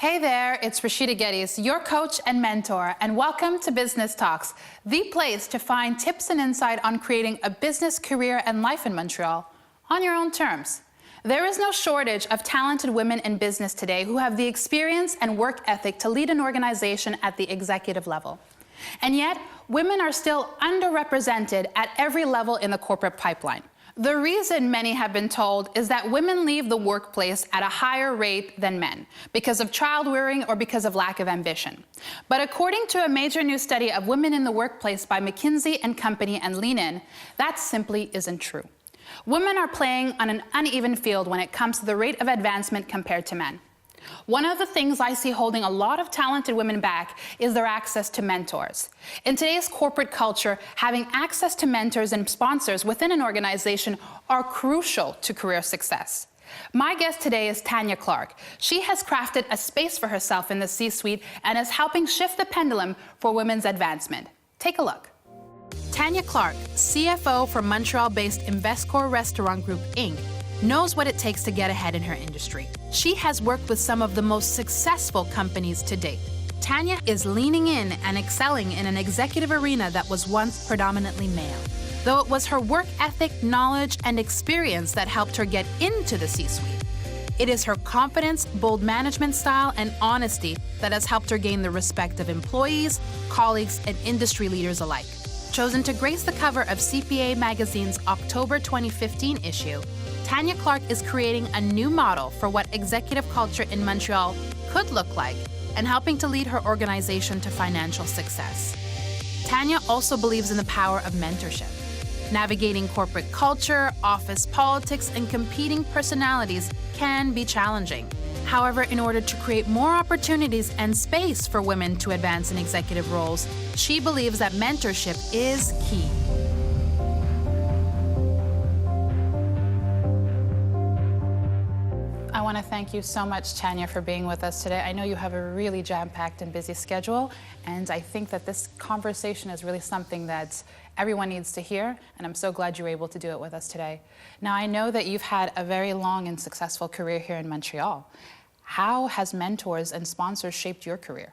Hey there, it's Rashida Geddes, your coach and mentor, and welcome to Business Talks, the place to find tips and insight on creating a business, career, and life in Montreal on your own terms. There is no shortage of talented women in business today who have the experience and work ethic to lead an organization at the executive level. And yet, women are still underrepresented at every level in the corporate pipeline. The reason many have been told is that women leave the workplace at a higher rate than men because of child rearing or because of lack of ambition. But according to a major new study of women in the workplace by McKinsey & Company and Lean In, that simply isn't true. Women are playing on an uneven field when it comes to the rate of advancement compared to men. One of the things I see holding a lot of talented women back is their access to mentors. In today's corporate culture, having access to mentors and sponsors within an organization are crucial to career success. My guest today is Tania Clarke. She has crafted a space for herself in the C-suite and is helping shift the pendulum for women's advancement. Take a look. Tania Clarke, CFO for Montreal-based Investcorp Restaurant Group, Inc., knows what it takes to get ahead in her industry. She has worked with some of the most successful companies to date. Tania is leaning in and excelling in an executive arena that was once predominantly male. Though it was her work ethic, knowledge, and experience that helped her get into the C-suite, it is her confidence, bold management style, and honesty that has helped her gain the respect of employees, colleagues, and industry leaders alike. Chosen to grace the cover of CPA Magazine's October 2015 issue, Tania Clarke is creating a new model for what executive culture in Montreal could look like and helping to lead her organization to financial success. Tania also believes in the power of mentorship. Navigating corporate culture, office politics, and competing personalities can be challenging. However, in order to create more opportunities and space for women to advance in executive roles, she believes that mentorship is key. I want to thank you so much, Tania, for being with us today. I know you have a really jam-packed and busy schedule, and I think that this conversation is really something that everyone needs to hear, and I'm so glad you were able to do it with us today. Now, I know that you've had a very long and successful career here in Montreal. How has mentors and sponsors shaped your career?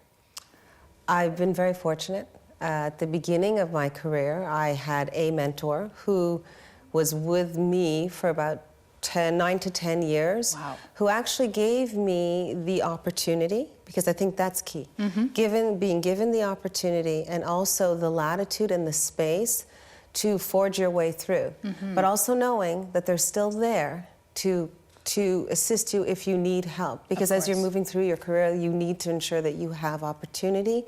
I've been very fortunate. At the beginning of my career, I had a mentor who was with me for about 9 to 10 years, Wow. who actually gave me the opportunity, because I think that's key, being given the opportunity and also the latitude and the space to forge your way through, but also knowing that they're still there to assist you if you need help, because as you're moving through your career, you need to ensure that you have opportunity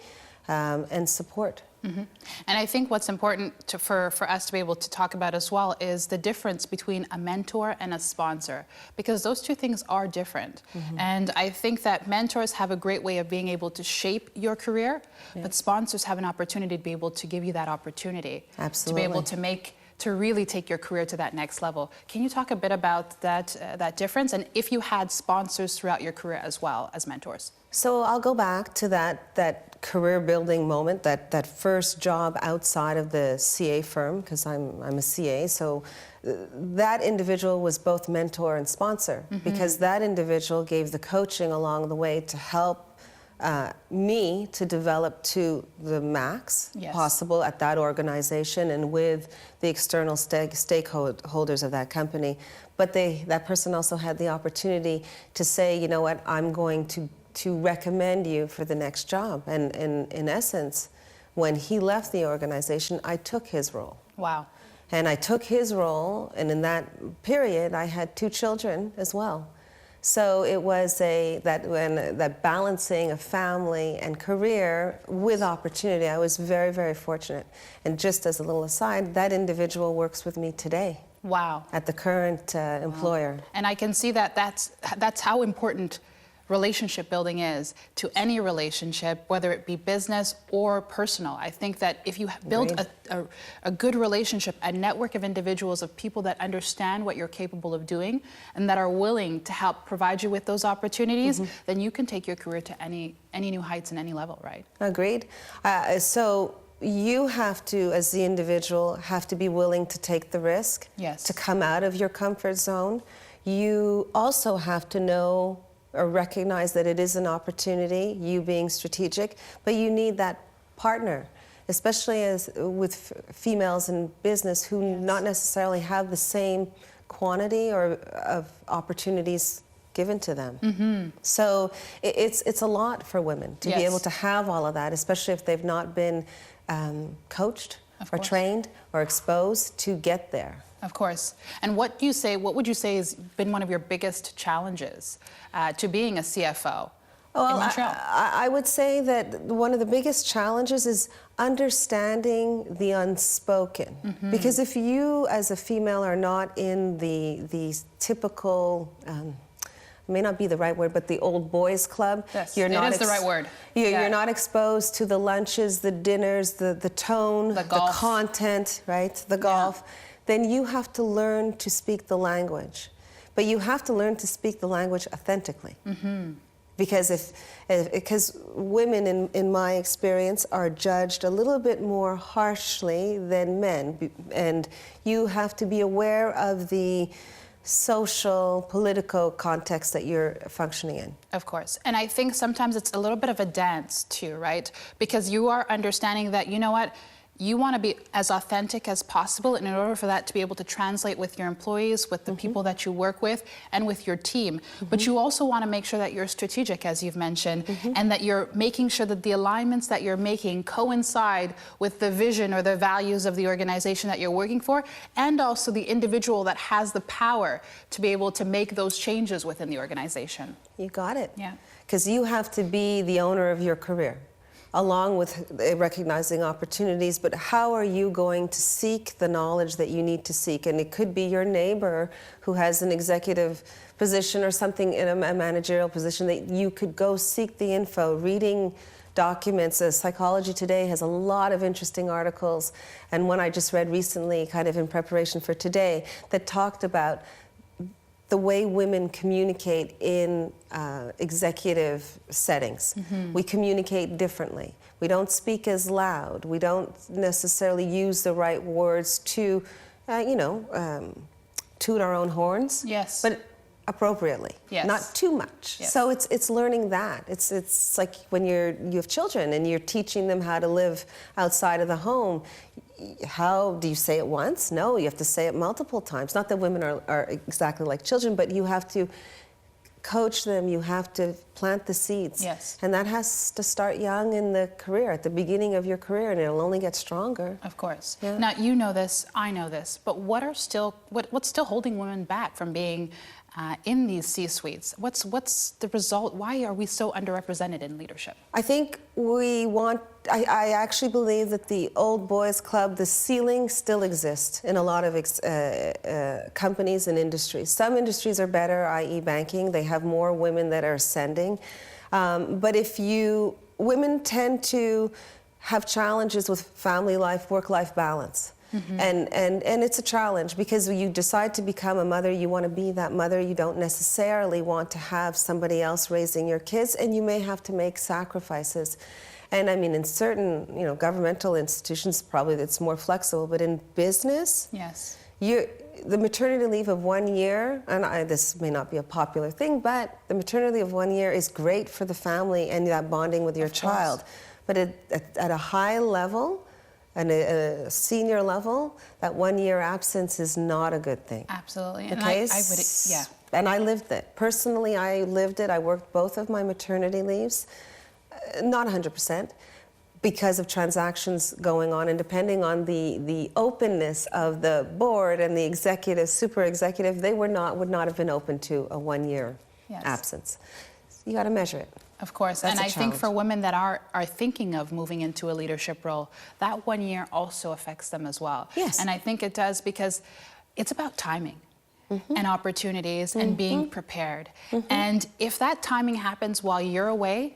and support. And I think what's important for us to be able to talk about as well is the difference between a mentor and a sponsor, because those two things are different. And I think that mentors have a great way of being able to shape your career, but sponsors have an opportunity to be able to give you that opportunity. Absolutely. To be able to really take your career to that next level. Can you talk a bit about that difference, and if you had sponsors throughout your career as well as mentors? So I'll go back to that career building moment, that first job outside of the CA firm, because I'm a CA. So that individual was both mentor and sponsor, because that individual gave the coaching along the way to help me to develop to the max possible at that organization and with the external stakeholders of that company. But that person also had the opportunity to say, you know what, I'm going to recommend you for the next job. And in essence, when he left the organization, I took his role. Wow. And I took his role, and in that period, I had 2 children as well. So it was that balancing of family and career with opportunity. I was very, very fortunate. And just as a little aside, that individual works with me today. Wow. At the current employer. And I can see that that's how important relationship building is to any relationship, whether it be business or personal. I think that if you build a good relationship, a network of individuals, of people that understand what you're capable of doing and that are willing to help provide you with those opportunities, then you can take your career to any new heights and any level, right? Agreed. So you have to, as the individual, have to be willing to take the risk, to come out of your comfort zone. You also have to know or recognize that it is an opportunity, you being strategic, but you need that partner, especially as with females in business who not necessarily have the same quantity or of opportunities given to them. So it's a lot for women to be able to have all of that, especially if they've not been coached or trained or exposed to get there. Of course. And what would you say has been one of your biggest challenges to being a CFO in Montreal? I would say that one of the biggest challenges is understanding the unspoken. Because if you, as a female, are not in the typical, may not be the right word, but the old boys club. Yes, you're not it is the right word. You're not exposed to the lunches, the dinners, the tone, the content, right? The golf. Then you have to learn to speak the language. But you have to learn to speak the language authentically. Because because women, in my experience, are judged a little bit more harshly than men. And you have to be aware of the social, political context that you're functioning in. Of course. And I think sometimes it's a little bit of a dance too, right? Because you are understanding that, you know what, you want to be as authentic as possible, and in order for that to be able to translate with your employees, with the people that you work with, and with your team. But you also want to make sure that you're strategic, as you've mentioned, and that you're making sure that the alignments that you're making coincide with the vision or the values of the organization that you're working for, and also the individual that has the power to be able to make those changes within the organization. You got it. Yeah. Because you have to be the owner of your career, along with recognizing opportunities, but how are you going to seek the knowledge that you need to seek? And it could be your neighbor who has an executive position or something in a managerial position that you could go seek the info, reading documents. Psychology Today has a lot of interesting articles, and one I just read recently, kind of in preparation for today, that talked about the way women communicate in executive settings. We communicate differently. We don't speak as loud. We don't necessarily use the right words to, toot our own horns. Yes. But appropriately. Yes. Not too much. Yes. So it's learning that. It's like when you have children and you're teaching them how to live outside of the home. How do you say it once? No, you have to say it multiple times. Not that women are exactly like children, but you have to coach them, you have to plant the seeds. Yes. And that has to start young in the career, at the beginning of your career, and it'll only get stronger. Of course. Yeah. Now, you know this, I know this, but what's still holding women back from being in these C-suites? What's the result? Why are we so underrepresented in leadership? I think I actually believe that the old boys club, the ceiling still exists in a lot of companies and industries. Some industries are better, i.e. banking. They have more women that are ascending. But women tend to have challenges with family life, work-life balance. And it's a challenge because you decide to become a mother, you want to be that mother, you don't necessarily want to have somebody else raising your kids, and you may have to make sacrifices. And I mean, in certain, governmental institutions, probably it's more flexible, but in business, yes, the maternity leave of 1 year, and this may not be a popular thing, but the maternity leave of 1 year is great for the family and that bonding with your child. But at a high level, and a senior level, that 1 year absence is not a good thing. Absolutely. Okay? And I would, yeah. And I lived it. Personally, I lived it. I worked both of my maternity leaves, not 100%, because of transactions going on, and depending on the openness of the board and the executive, super executive, they would not have been open to a 1 year absence. You got to measure it. Of course, That's and I think challenge. for women that are thinking of moving into a leadership role, that 1 year also affects them as well. Yes. And I think it does because it's about timing and opportunities and being prepared. And if that timing happens while you're away,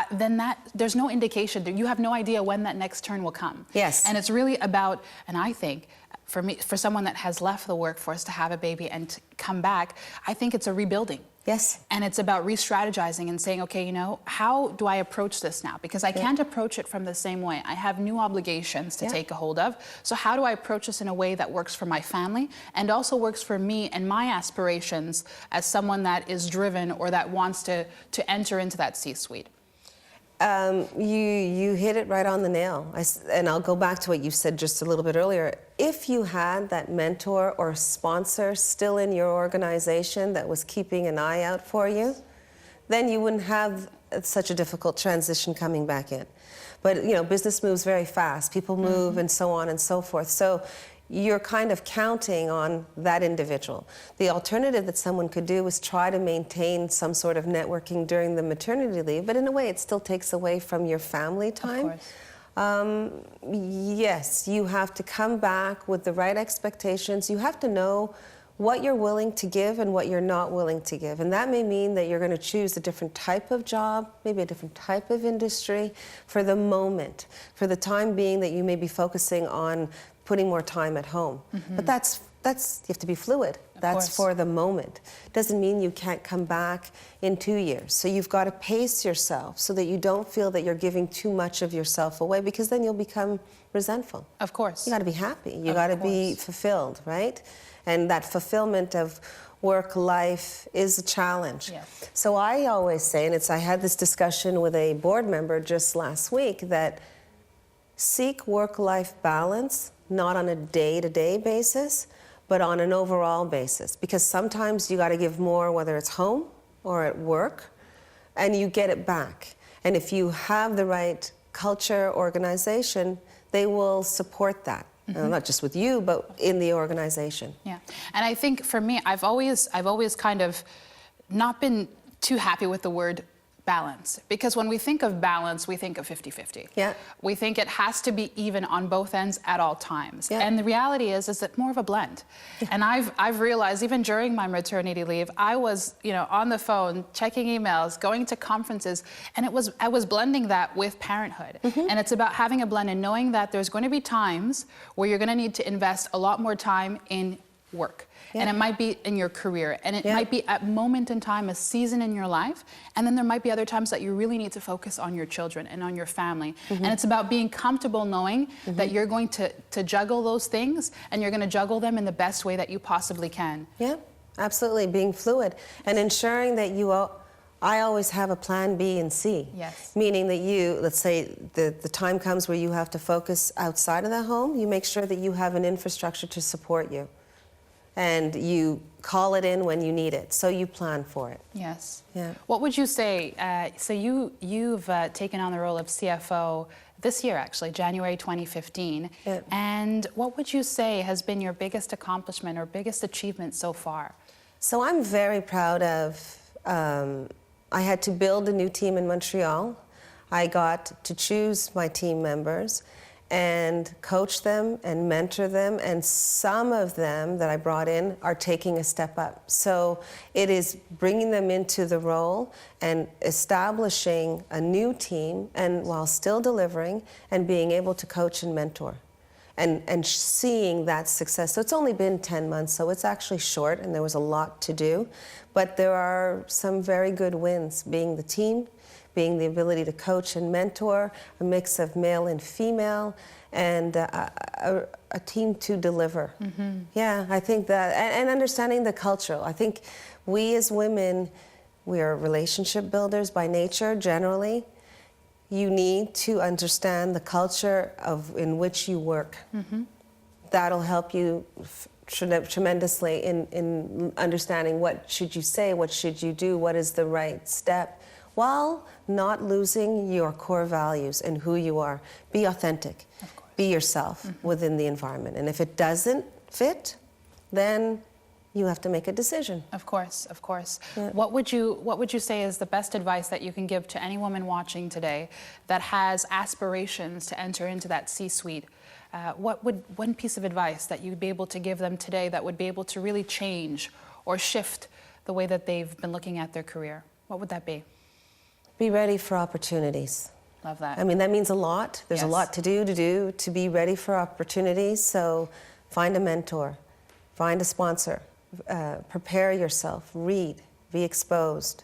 then there's no indication. You have no idea when that next turn will come. Yes. And it's really about, and I think, for someone that has left the workforce to have a baby and to come back, I think it's a rebuilding. Yes. And it's about re-strategizing and saying, okay, you know, how do I approach this now? Because I can't approach it from the same way. I have new obligations to take a hold of. So how do I approach this in a way that works for my family and also works for me and my aspirations as someone that is driven or that wants to enter into that C-suite? You hit it right on the nail. And I'll go back to what you said just a little bit earlier. If you had that mentor or sponsor still in your organization that was keeping an eye out for you, then you wouldn't have such a difficult transition coming back in. But, you know, business moves very fast. People move and so on and so forth. So you're kind of counting on that individual. The alternative that someone could do is try to maintain some sort of networking during the maternity leave, but in a way it still takes away from your family time. Of course. Yes, you have to come back with the right expectations. You have to know what you're willing to give and what you're not willing to give. And that may mean that you're going to choose a different type of job, maybe a different type of industry for the moment, for the time being that you may be focusing on putting more time at home. But that's you have to be fluid. That's for the moment. Doesn't mean you can't come back in 2 years. So you've got to pace yourself so that you don't feel that you're giving too much of yourself away, because then you'll become resentful. Of course. You got to be happy. You got to be fulfilled, right? And that fulfillment of work life is a challenge. Yes. So I always say, and I had this discussion with a board member just last week, that seek work-life balance, not on a day-to-day basis, but on an overall basis. Because sometimes you got to give more, whether it's home or at work, and you get it back. And if you have the right culture, organization, they will support that. Not just with you, but in the organization. Yeah, and I think for me, I've always kind of not been too happy with the word balance, because when we think of balance, we think of 50-50. Yeah. We think it has to be even on both ends at all times. Yeah. And the reality is that more of a blend. Yeah. And I've realized even during my maternity leave, I was, you know, on the phone, checking emails, going to conferences, and I was blending that with parenthood. And it's about having a blend and knowing that there's going to be times where you're going to need to invest a lot more time in work. Yeah. And it might be in your career, and it might be at moment in time, a season in your life, and then there might be other times that you really need to focus on your children and on your family. And it's about being comfortable knowing that you're going to juggle those things, and you're going to juggle them in the best way that you possibly can. Yeah, absolutely, being fluid and ensuring that I always have a plan B and C. Yes. Meaning that you, let's say the time comes where you have to focus outside of the home, you make sure that you have an infrastructure to support you. And you call it in when you need it, so you plan for it. Yes. Yeah. What would you say, so you've taken on the role of CFO this year, actually, January 2015. Yeah. And what would you say has been your biggest accomplishment or biggest achievement so far? So I'm very proud of, I had to build a new team in Montreal. I got to choose my team members and coach them and mentor them, and some of them that I brought in are taking a step up. So it is bringing them into the role and establishing a new team, and while still delivering and being able to coach and mentor and seeing that success. So it's only been 10 months, so it's actually short, and there was a lot to do, but there are some very good wins, being the team, being the ability to coach and mentor, a mix of male and female, and a team to deliver. Yeah, I think that, and understanding the culture. I think we as women, we are relationship builders by nature, generally. You need to understand the culture in which you work. That'll help you tremendously in understanding what should you say, what should you do, what is the right step, while not losing your core values and who you are. Be authentic. Be yourself within the environment. And if it doesn't fit, then you have to make a decision. Of course, of course. Yeah. What would you say is the best advice that you can give to any woman watching today that has aspirations to enter into that C-suite? What would one piece of advice that you'd be able to give them today that would be able to really change or shift the way that they've been looking at their career? What would that be? Be ready for opportunities. Love that. I mean, that means a lot. There's a lot to do to be ready for opportunities. So find a mentor, find a sponsor, prepare yourself, read be exposed,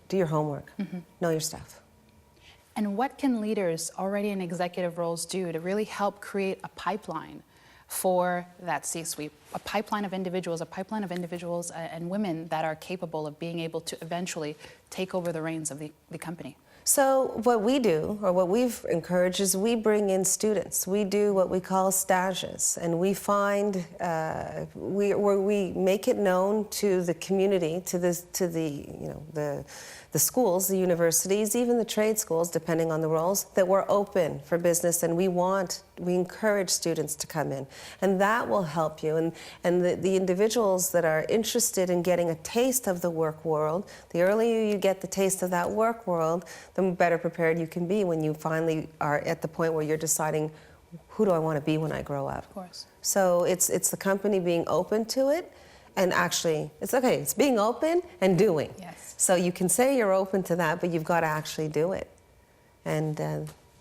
do your homework, know your stuff. And what can leaders already in executive roles do to really help create a pipeline for that C-suite, a pipeline of individuals and women that are capable of being able to eventually take over the reins of the company? So what we do, or what we've encouraged, is we bring in students. We do what we call stages, and we find where we make it known to the community, to the schools, the universities, even the trade schools, depending on the roles, that we're open for business, and we encourage students to come in, and that will help you. And the individuals that are interested in getting a taste of the work world, the earlier you get the taste of that work world, the better prepared you can be when you finally are at the point where you're deciding, who do I want to be when I grow up? Of course. So it's the company being open to it, and actually, it's being open and doing. Yes. So you can say you're open to that, but you've got to actually do it. And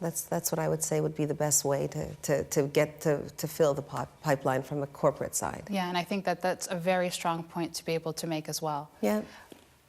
that's what I would say would be the best way to fill the pipeline from a corporate side. Yeah, and I think that's a very strong point to be able to make as well. Yeah.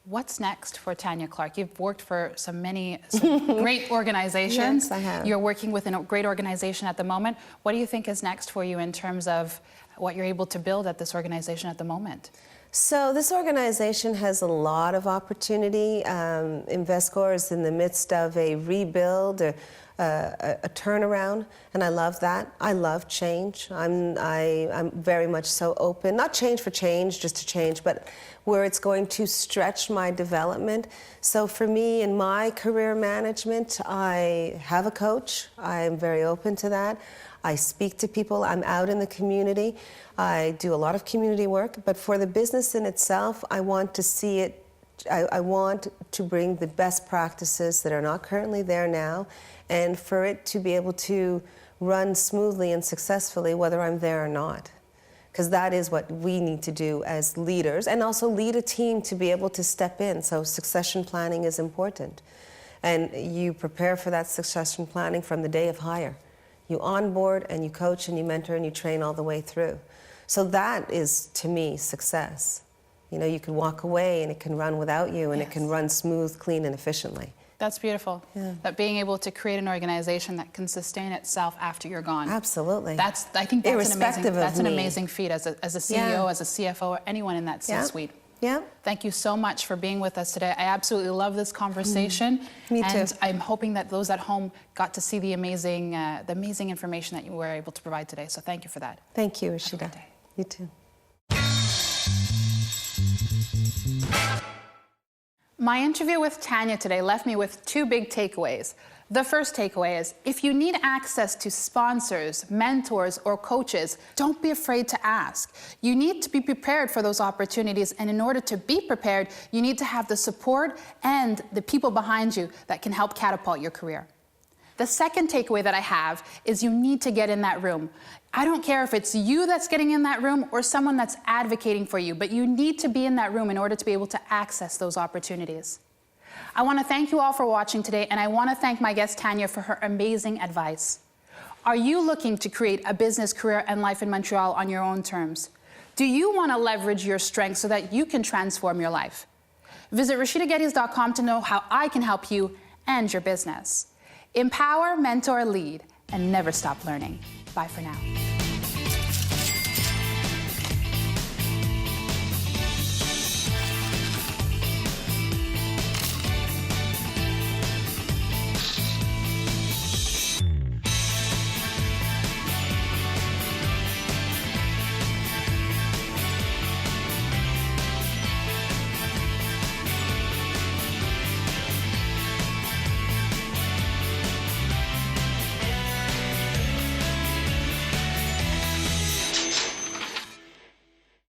What's next for Tania Clarke? You've worked for some great organizations. Yes, I have. You're working with a great organization at the moment. What do you think is next for you in terms of what you're able to build at this organization at the moment? So this organization has a lot of opportunity. Investcorp is in the midst of a rebuild, a turnaround, and I love that. I love change. I'm very much so open, not change for change, just to change, but where it's going to stretch my development. So for me, in my career management, I have a coach. I'm very open to that. I speak to people. I'm out in the community. I do a lot of community work, but for the business in itself, I want to see it. I want to bring the best practices that are not currently there now, and for it to be able to run smoothly and successfully, whether I'm there or not. Because that is what we need to do as leaders, and also lead a team to be able to step in. So succession planning is important. And you prepare for that succession planning from the day of hire. You onboard and you coach and you mentor and you train all the way through. So that is, to me, success. You know, you can walk away and it can run without you, and It can run smooth, clean, and efficiently. That's beautiful. Yeah. That being able to create an organization that can sustain itself after you're gone. Absolutely. I think that's an amazing feat as a CEO, as a CFO, or anyone in that C-suite. Yeah. Thank you so much for being with us today. I absolutely love this conversation. Me too. And I'm hoping that those at home got to see the amazing information that you were able to provide today. So thank you for that. Thank you, Rashida. Have a good day. You too. My interview with Tania today left me with two big takeaways. The first takeaway is, if you need access to sponsors, mentors, or coaches, don't be afraid to ask. You need to be prepared for those opportunities, and in order to be prepared, you need to have the support and the people behind you that can help catapult your career. The second takeaway that I have is you need to get in that room. I don't care if it's you that's getting in that room or someone that's advocating for you, but you need to be in that room in order to be able to access those opportunities. I want to thank you all for watching today, and I want to thank my guest Tania for her amazing advice. Are you looking to create a business, career, and life in Montreal on your own terms? Do you want to leverage your strengths so that you can transform your life? Visit RashidaGeddes.com to know how I can help you and your business. Empower, mentor, lead, and never stop learning. Bye for now.